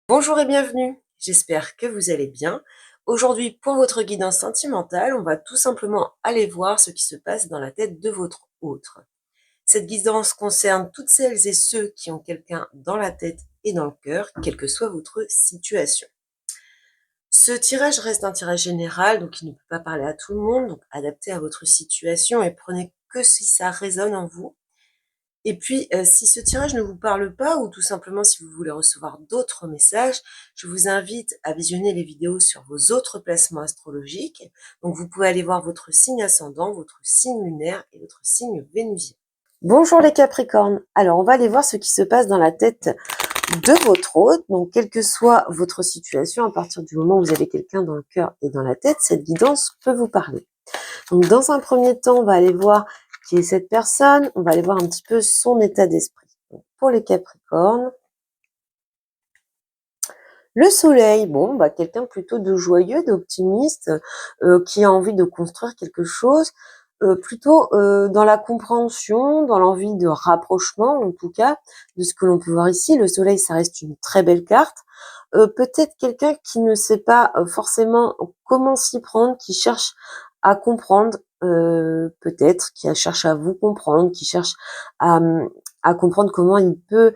Bonjour et bienvenue, j'espère que vous allez bien. Aujourd'hui, pour votre guidance sentimentale, on va tout simplement aller voir ce qui se passe dans la tête de votre autre. Cette guidance concerne toutes celles et ceux qui ont quelqu'un dans la tête et dans le cœur, quelle que soit votre situation. Ce tirage reste un tirage général, donc il ne peut pas parler à tout le monde, donc adapté à votre situation et prenez que si ça résonne en vous. Et puis, si ce tirage ne vous parle pas ou tout simplement si vous voulez recevoir d'autres messages, je vous invite à visionner les vidéos sur vos autres placements astrologiques. Donc, vous pouvez aller voir votre signe ascendant, votre signe lunaire et votre signe vénusien. Bonjour les Capricornes. Alors, on va aller voir ce qui se passe dans la tête de votre hôte. Donc, quelle que soit votre situation, à partir du moment où vous avez quelqu'un dans le cœur et dans la tête, cette guidance peut vous parler. Donc, dans un premier temps, on va aller voir qui est cette personne. On va aller voir un petit peu son état d'esprit. Pour les Capricornes, le soleil, bon, quelqu'un plutôt de joyeux, d'optimiste, qui a envie de construire quelque chose, plutôt dans la compréhension, dans l'envie de rapprochement, en tout cas, de ce que l'on peut voir ici. Le soleil, ça reste une très belle carte. Peut-être quelqu'un qui ne sait pas forcément comment s'y prendre, qui cherche à comprendre, peut-être, qui cherche à vous comprendre, qui cherche à comprendre comment il peut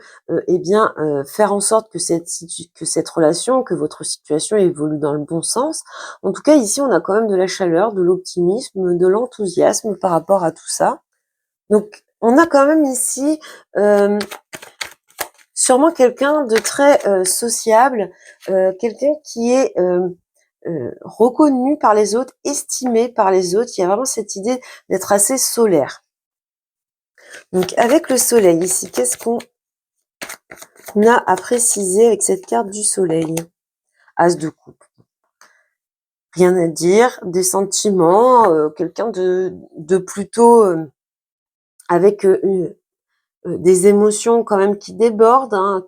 faire en sorte que cette relation, que votre situation évolue dans le bon sens. En tout cas, ici, on a quand même de la chaleur, de l'optimisme, de l'enthousiasme par rapport à tout ça. Donc, on a quand même ici sûrement quelqu'un de très sociable, quelqu'un qui est reconnu par les autres, estimé par les autres. Il y a vraiment cette idée d'être assez solaire. Donc, avec le soleil ici, qu'est-ce qu'on a à préciser avec cette carte du soleil? As de coupe. Rien à dire, des sentiments, quelqu'un de plutôt avec des émotions quand même qui débordent, hein,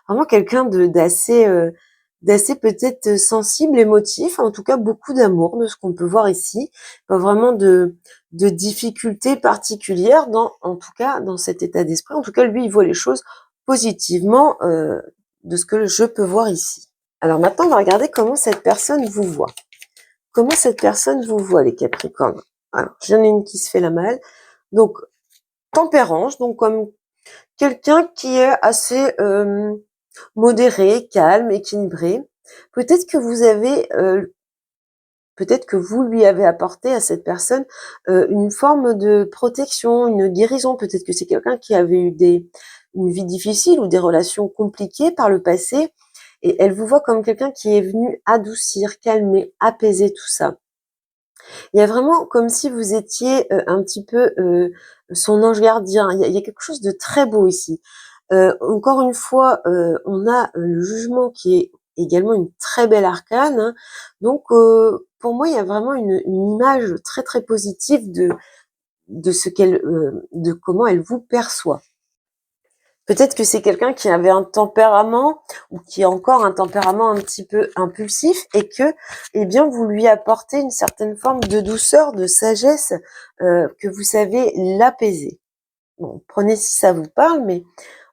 vraiment quelqu'un d'assez peut-être sensible, émotif, en tout cas beaucoup d'amour de ce qu'on peut voir ici, pas vraiment de difficultés particulières en tout cas dans cet état d'esprit. En tout cas, lui, il voit les choses positivement de ce que je peux voir ici. Alors maintenant, on va regarder comment cette personne vous voit. Comment cette personne vous voit, les Capricornes? Alors, j'en ai une qui se fait la malle. Donc, tempérance, donc comme quelqu'un qui est assez modéré, calme, équilibré. Peut-être que peut-être que vous lui avez apporté à cette personne une forme de protection, une guérison. Peut-être que c'est quelqu'un qui avait eu une vie difficile ou des relations compliquées par le passé. Et elle vous voit comme quelqu'un qui est venu adoucir, calmer, apaiser tout ça. Il y a vraiment comme si vous étiez un petit peu son ange gardien. Il y a quelque chose de très beau ici. Encore une fois, on a le jugement qui est également une très belle arcane, hein. Donc, pour moi, il y a vraiment une image très très positive de comment elle vous perçoit. Peut-être que c'est quelqu'un qui avait un tempérament ou qui a encore un tempérament un petit peu impulsif et que, eh bien, vous lui apportez une certaine forme de douceur, de sagesse, que vous savez l'apaiser. Bon, prenez si ça vous parle, mais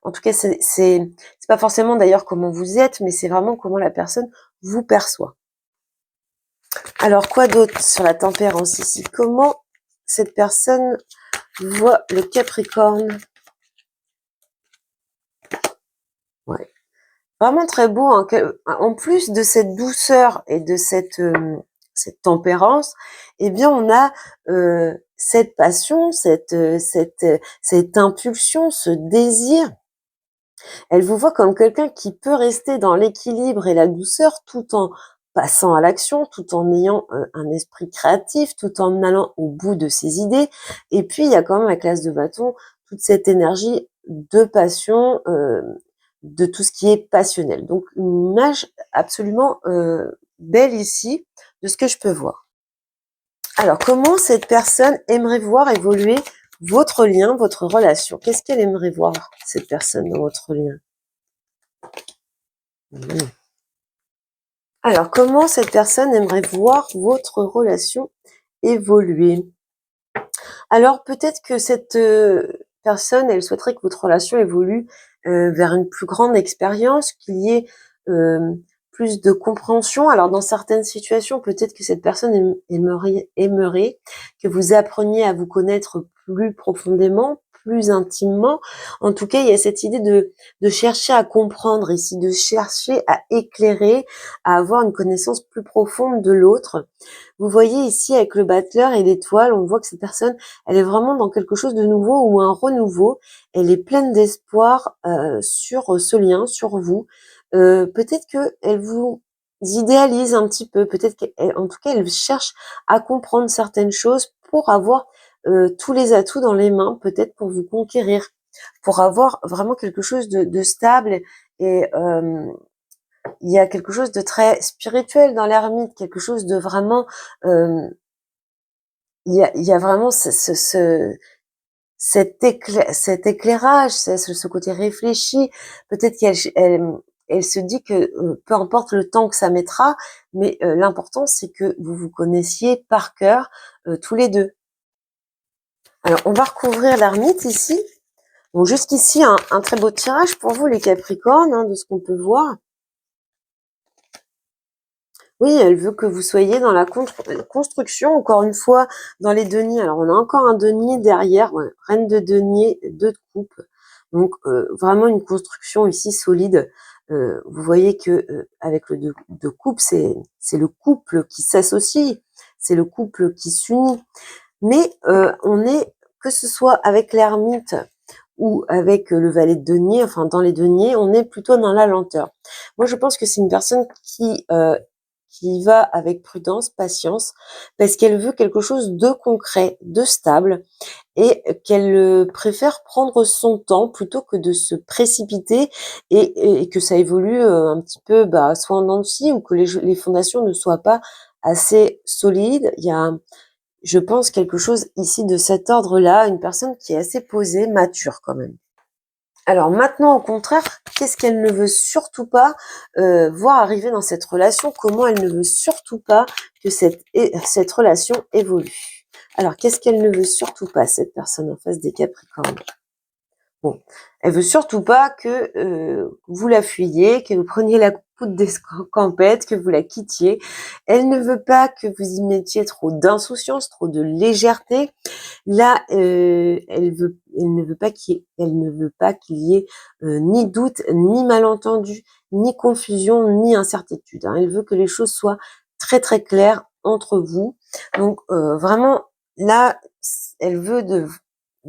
en tout cas, c'est pas forcément d'ailleurs comment vous êtes, mais c'est vraiment comment la personne vous perçoit. Alors, quoi d'autre sur la tempérance ici? Comment cette personne voit le Capricorne? Ouais. Vraiment très beau, hein, en plus de cette douceur et de cette tempérance, eh bien on a cette passion, cette impulsion, ce désir. Elle vous voit comme quelqu'un qui peut rester dans l'équilibre et la douceur tout en passant à l'action, tout en ayant un esprit créatif, tout en allant au bout de ses idées. Et puis il y a quand même la classe de bâton, toute cette énergie de passion, de tout ce qui est passionnel. Donc une image absolument belle ici de ce que je peux voir. Alors comment cette personne aimerait voir évoluer votre lien, votre relation? Qu'est-ce qu'elle aimerait voir, cette personne, dans votre lien? Alors comment cette personne aimerait voir votre relation évoluer? Alors peut-être personne, elle souhaiterait que votre relation évolue vers une plus grande expérience, qu'il y ait plus de compréhension. Alors dans certaines situations, peut-être que cette personne aimerait que vous appreniez à vous connaître plus profondément, plus intimement. En tout cas, il y a cette idée de chercher à comprendre ici, de chercher à éclairer, à avoir une connaissance plus profonde de l'autre. Vous voyez ici avec le battleur et l'étoile, on voit que cette personne, elle est vraiment dans quelque chose de nouveau ou un renouveau. Elle est pleine d'espoir sur ce lien, sur vous. Peut-être qu'elle vous idéalise un petit peu, peut-être qu'en tout cas, elle cherche à comprendre certaines choses pour avoir tous les atouts dans les mains, peut-être pour vous conquérir, pour avoir vraiment quelque chose de stable et il y a quelque chose de très spirituel dans l'ermite, quelque chose de vraiment, il y a vraiment cet éclairage, ce côté réfléchi. Peut-être elle se dit que peu importe le temps que ça mettra, mais l'important c'est que vous vous connaissiez par cœur tous les deux. Alors on va recouvrir l'ermite ici. Donc jusqu'ici un très beau tirage pour vous les Capricornes, hein, de ce qu'on peut voir. Oui, elle veut que vous soyez dans la construction, encore une fois, dans les deniers. Alors, on a encore un denier derrière, ouais, reine de denier, 2 de coupe. Donc, vraiment une construction ici solide. Vous voyez que avec le 2 de coupe, c'est le couple qui s'associe, c'est le couple qui s'unit. Mais on est, que ce soit avec l'ermite ou avec le valet de denier, enfin dans les deniers, on est plutôt dans la lenteur. Moi, je pense que c'est une personne qui va avec prudence, patience, parce qu'elle veut quelque chose de concret, de stable, et qu'elle préfère prendre son temps plutôt que de se précipiter et que ça évolue un petit peu, soit en dents de scie ou que les fondations ne soient pas assez solides. Il y a, je pense, quelque chose ici de cet ordre-là, une personne qui est assez posée, mature quand même. Alors maintenant, au contraire, qu'est-ce qu'elle ne veut surtout pas voir arriver dans cette relation? Comment elle ne veut surtout pas que cette relation évolue? Alors, qu'est-ce qu'elle ne veut surtout pas, cette personne en face des Capricornes? Bon, elle veut surtout pas que vous la fuyiez, que vous preniez la poudre d'escampette, que vous la quittiez. Elle ne veut pas que vous y mettiez trop d'insouciance, trop de légèreté. Là, elle ne veut pas qu'il y ait ni doute, ni malentendu, ni confusion, ni incertitude, hein. Elle veut que les choses soient très très claires entre vous. Donc vraiment, là, elle veut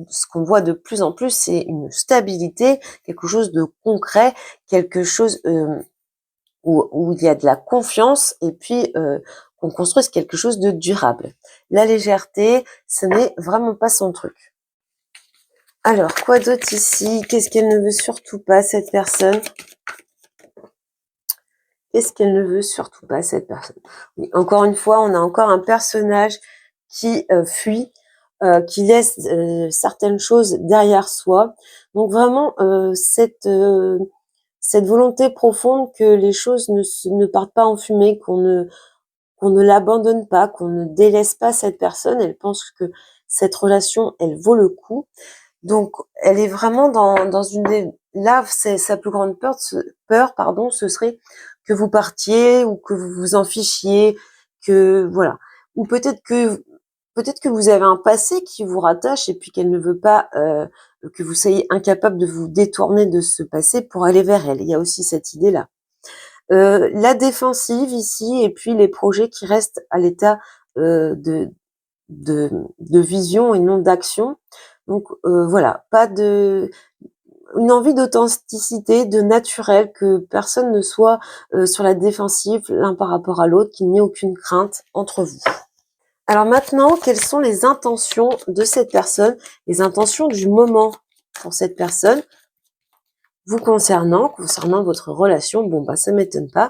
ce qu'on voit de plus en plus, c'est une stabilité, quelque chose de concret, quelque chose où il y a de la confiance et puis qu'on construise quelque chose de durable. La légèreté, ce n'est vraiment pas son truc. Alors, quoi d'autre ici? Qu'est-ce qu'elle ne veut surtout pas, cette personne? Qu'est-ce qu'elle ne veut surtout pas, cette personne? Oui, encore une fois, on a encore un personnage qui fuit, qui laisse certaines choses derrière soi. Donc vraiment, cette volonté profonde que les choses ne partent pas en fumée, qu'on ne l'abandonne pas, qu'on ne délaisse pas cette personne. Elle pense que cette relation, elle vaut le coup. Donc, elle est vraiment dans une... Là, c'est sa plus grande peur, ce serait que vous partiez ou que vous vous en fichiez, que voilà. Ou peut-être que vous avez un passé qui vous rattache et puis qu'elle ne veut pas que vous soyez incapable de vous détourner de ce passé pour aller vers elle. Il y a aussi cette idée-là. La défensive ici et puis les projets qui restent à l'état de vision et non d'action. Donc voilà, pas de une envie d'authenticité, de naturel, que personne ne soit sur la défensive l'un par rapport à l'autre, qu'il n'y ait aucune crainte entre vous. Alors maintenant, quelles sont les intentions de cette personne, les intentions du moment pour cette personne vous concernant votre relation? Bon, ça m'étonne pas.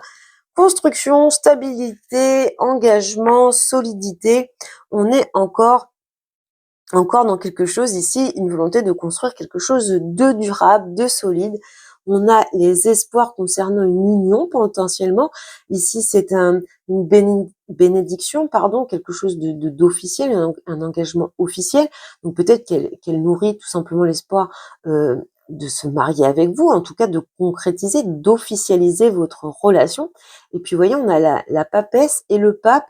Construction, stabilité, engagement, solidité. On est encore dans quelque chose ici, une volonté de construire quelque chose de durable, de solide. on a les espoirs concernant une union potentiellement. Ici, c'est une bénédiction, pardon, quelque chose d'officiel, un engagement officiel. Donc peut-être qu'elle nourrit tout simplement l'espoir de se marier avec vous, en tout cas de concrétiser, d'officialiser votre relation. Et puis, vous voyez, on a la papesse et le pape.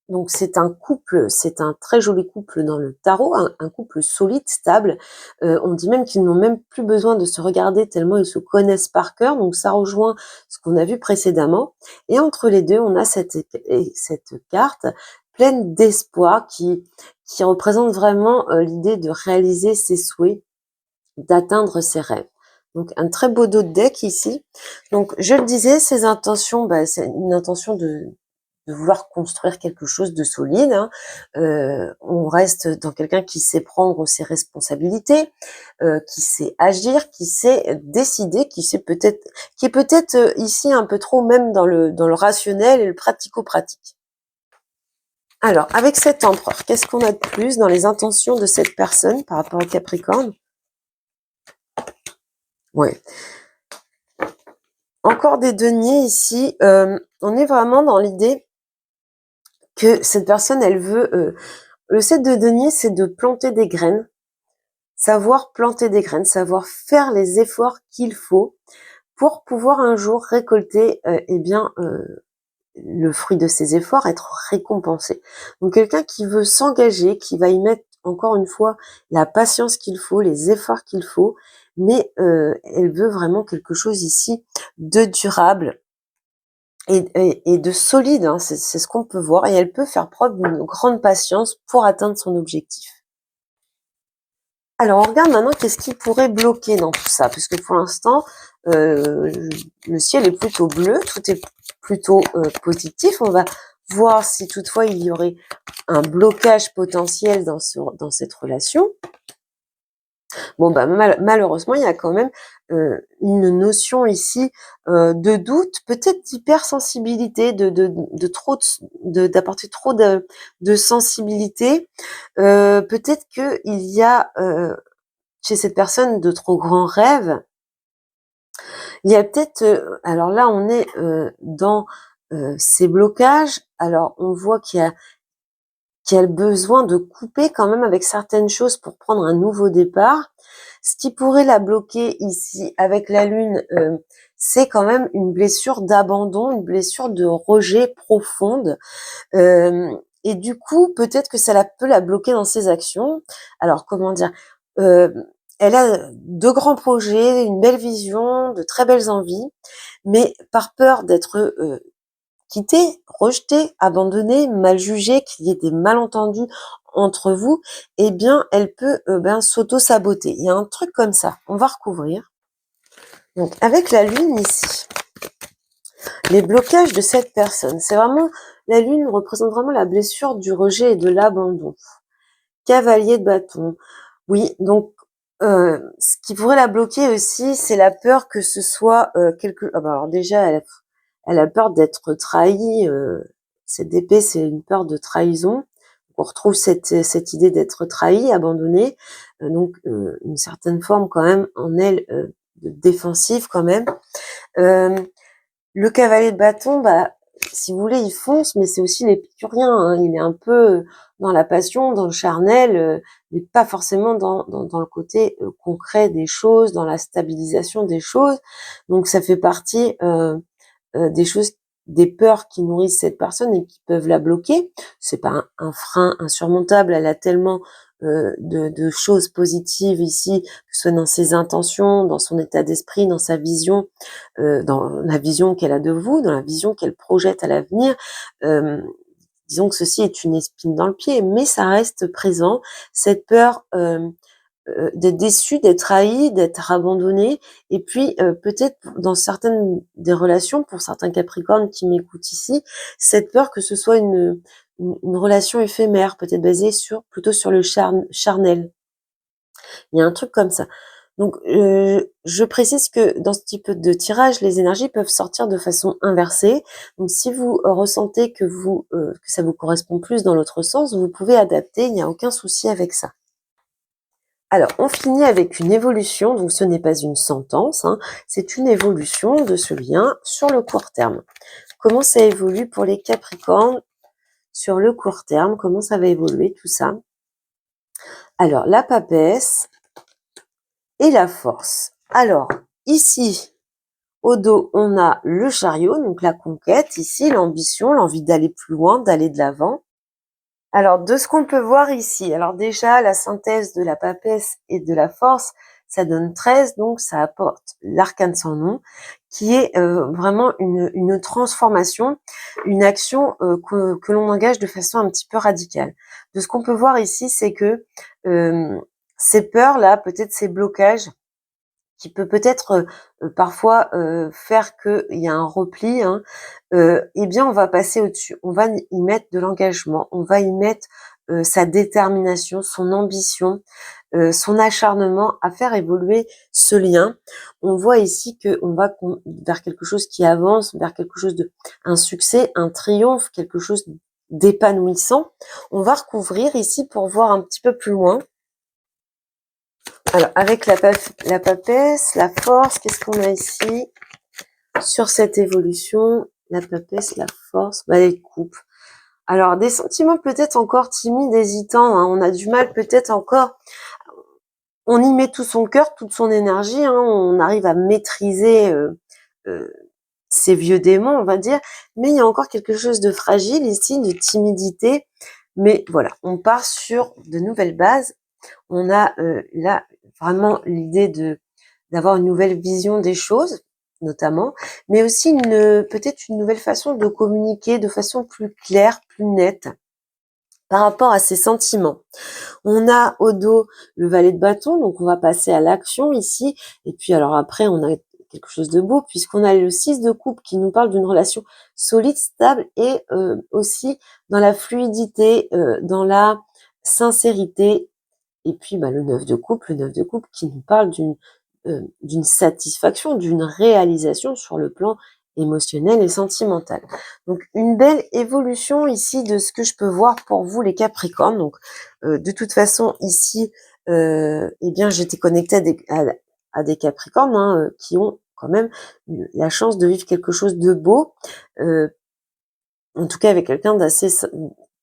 Donc c'est un couple, c'est un très joli couple dans le tarot, un couple solide, stable. On dit même qu'ils n'ont même plus besoin de se regarder tellement ils se connaissent par cœur. Donc ça rejoint ce qu'on a vu précédemment. Et entre les deux, on a cette carte pleine d'espoir qui représente vraiment l'idée de réaliser ses souhaits, d'atteindre ses rêves. Donc un très beau dos de deck ici. Donc je le disais, ces intentions, c'est une intention de vouloir construire quelque chose de solide. Hein. On reste dans quelqu'un qui sait prendre ses responsabilités, qui sait agir, qui sait décider, qui est peut-être ici un peu trop même dans le rationnel et le pratico-pratique. Alors, avec cet empereur, qu'est-ce qu'on a de plus dans les intentions de cette personne par rapport au Capricorne? Ouais. Encore des deniers ici. On est vraiment dans l'idée que cette personne, elle veut... le 7 de denier, c'est de planter des graines, savoir planter des graines, savoir faire les efforts qu'il faut pour pouvoir un jour récolter le fruit de ses efforts, être récompensé. Donc quelqu'un qui veut s'engager, qui va y mettre encore une fois la patience qu'il faut, les efforts qu'il faut, mais elle veut vraiment quelque chose ici de durable, et de solide, hein, c'est ce qu'on peut voir, et elle peut faire preuve d'une grande patience pour atteindre son objectif. Alors on regarde maintenant qu'est-ce qui pourrait bloquer dans tout ça, puisque pour l'instant le ciel est plutôt bleu, tout est plutôt positif. On va voir si toutefois il y aurait un blocage potentiel dans cette relation. Bon, malheureusement, il y a quand même une notion ici de doute, peut-être d'hypersensibilité, d'apporter trop de sensibilité. Peut-être qu'il y a chez cette personne de trop grands rêves. Il y a peut-être, alors là, on est dans ces blocages. Alors, on voit qu'il y a le besoin de couper quand même avec certaines choses pour prendre un nouveau départ. Ce qui pourrait la bloquer ici avec la lune, c'est quand même une blessure d'abandon, une blessure de rejet profonde. Et du coup, peut-être que ça peut la bloquer dans ses actions. Alors, comment dire, elle a de grands projets, une belle vision, de très belles envies, mais par peur d'être quittée, rejetée, abandonnée, mal jugée, qu'il y ait des malentendus entre vous, eh bien, elle peut s'auto-saboter. Il y a un truc comme ça. On va recouvrir. Donc, avec la lune ici, les blocages de cette personne, c'est vraiment, la lune représente vraiment la blessure du rejet et de l'abandon. Cavalier de bâton. Oui, donc, ce qui pourrait la bloquer aussi, c'est la peur que ce soit alors déjà, elle a peur d'être trahie. Cette épée, c'est une peur de trahison. On retrouve cette idée d'être trahi, abandonné. Donc, une certaine forme quand même en elle de défensive quand même. Le cavalier de bâton, si vous voulez, il fonce, mais c'est aussi l'épicurien. Hein. Il est un peu dans la passion, dans le charnel, mais pas forcément dans le côté concret des choses, dans la stabilisation des choses. Donc ça fait partie des choses, des peurs qui nourrissent cette personne et qui peuvent la bloquer. C'est pas un frein insurmontable. Elle a tellement de choses positives ici, que ce soit dans ses intentions, dans son état d'esprit, dans sa vision, dans la vision qu'elle a de vous, dans la vision qu'elle projette à l'avenir. Disons que ceci est une épine dans le pied, mais ça reste présent, cette peur d'être déçu, d'être trahi, d'être abandonné, et puis peut-être dans certaines des relations, pour certains Capricornes qui m'écoutent ici, cette peur que ce soit une relation éphémère, peut-être basée plutôt sur le charnel. Il y a un truc comme ça. Donc, je précise que dans ce type de tirage, les énergies peuvent sortir de façon inversée. Donc, si vous ressentez que ça vous correspond plus dans l'autre sens, vous pouvez adapter. Il n'y a aucun souci avec ça. Alors, on finit avec une évolution, donc ce n'est pas une sentence, hein, c'est une évolution de ce lien sur le court terme. Comment ça évolue pour les Capricornes sur le court terme? Comment ça va évoluer tout ça? Alors, la papesse et la force. Alors, ici, au dos, on a le chariot, donc la conquête, ici, l'ambition, l'envie d'aller plus loin, d'aller de l'avant. Alors, de ce qu'on peut voir ici, alors déjà, la synthèse de la papesse et de la force, ça donne 13, donc ça apporte l'arcane sans nom, qui est vraiment une transformation, une action que l'on engage de façon un petit peu radicale. De ce qu'on peut voir ici, c'est que ces peurs-là, peut-être ces blocages, qui peut peut-être parfois faire qu'il y a un repli, hein, eh bien on va passer au-dessus, on va y mettre de l'engagement, on va y mettre sa détermination, son ambition, son acharnement à faire évoluer ce lien. On voit ici qu'on va vers quelque chose qui avance, vers quelque chose de un succès, un triomphe, quelque chose d'épanouissant. On va recouvrir ici pour voir un petit peu plus loin. Alors, avec la papesse, la force, qu'est-ce qu'on a ici sur cette évolution? La papesse, la force, les coupes. Alors, des sentiments peut-être encore timides, hésitants, hein, on a du mal peut-être encore, on y met tout son cœur, toute son énergie, hein, on arrive à maîtriser ces vieux démons, on va dire, mais il y a encore quelque chose de fragile ici, de timidité, mais voilà, on part sur de nouvelles bases. On a là vraiment l'idée d'avoir une nouvelle vision des choses, notamment, mais aussi peut-être une nouvelle façon de communiquer de façon plus claire, plus nette par rapport à ses sentiments. On a au dos le valet de bâton, donc on va passer à l'action ici, et puis alors après on a quelque chose de beau puisqu'on a le 6 de coupe qui nous parle d'une relation solide, stable et aussi dans la fluidité, dans la sincérité. Et puis le 9 de coupe, qui nous parle d'une satisfaction, d'une réalisation sur le plan émotionnel et sentimental. Donc une belle évolution ici de ce que je peux voir pour vous les Capricornes. Donc de toute façon ici, eh bien j'étais connectée à des Capricornes qui ont quand même la chance de vivre quelque chose de beau, en tout cas avec quelqu'un d'assez,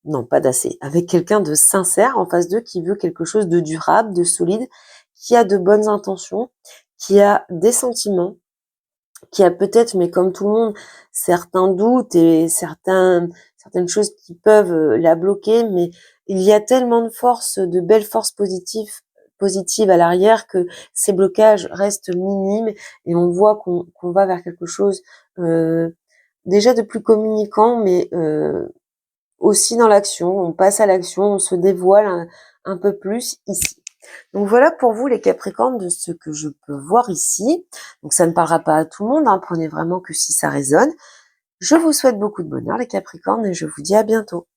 non pas d'assez, avec quelqu'un de sincère en face d'eux qui veut quelque chose de durable, de solide, qui a de bonnes intentions, qui a des sentiments, qui a peut-être, mais comme tout le monde, certains doutes et certaines choses qui peuvent la bloquer, mais il y a tellement de force, de belles forces positives à l'arrière que ces blocages restent minimes et on voit qu'on va vers quelque chose déjà de plus communicant, mais aussi dans l'action, on passe à l'action, on se dévoile un peu plus ici. Donc voilà pour vous les Capricornes de ce que je peux voir ici. Donc ça ne parlera pas à tout le monde, hein, prenez vraiment que si ça résonne. Je vous souhaite beaucoup de bonheur les Capricornes et je vous dis à bientôt.